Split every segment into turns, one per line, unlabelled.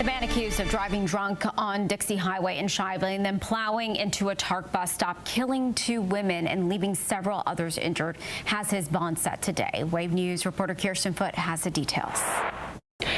man accused of driving drunk on Dixie Highway in Shively and then plowing into a TARC bus stop, killing 2 women and leaving several others injured, has his bond set today. Wave News reporter Kirsten Foote has the details.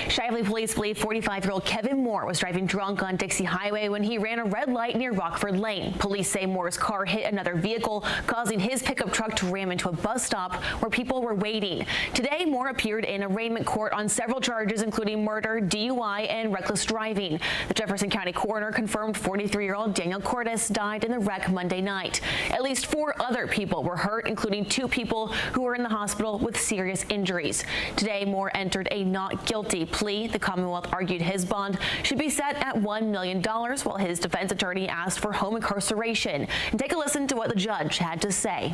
Shively police believe 45-year-old Kevin Moore was driving drunk on Dixie Highway when he ran a red light near Rockford Lane. Police say Moore's car hit another vehicle, causing his pickup truck to ram into a bus stop where people were waiting. Today, Moore appeared in arraignment court on several charges, including murder, DUI, and reckless driving. The Jefferson County coroner confirmed 43-year-old Daniel Cordes died in the wreck Monday night. At least 4 other people were hurt, including 2 people who were in the hospital with serious injuries. Today, Moore entered a not guilty plea. The Commonwealth argued his bond should be set at $1 million, while his defense attorney asked for home incarceration. And take a listen to what the judge had to say.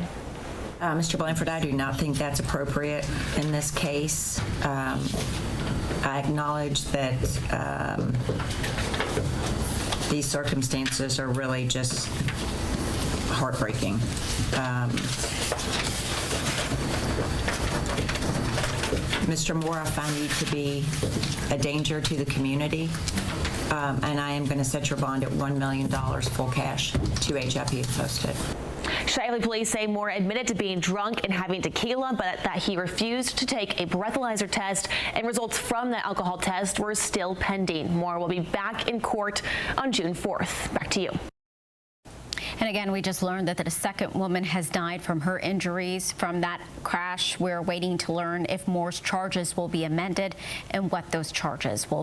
Mr. Blanford, I do not think that's appropriate in this case. I acknowledge that these circumstances are really just heartbreaking. Mr. Moore, I find you to be a danger to the community, and I am going to set your bond at $1 million full cash to HIP if posted.
Shively police say Moore admitted to being drunk and having tequila, but that he refused to take a breathalyzer test, and results from that alcohol test were still pending. Moore will be back in court on June 4th. Back to you.
And again, we just learned that the second woman has died from her injuries from that crash. We're waiting to learn if Moore's charges will be amended and what those charges will be.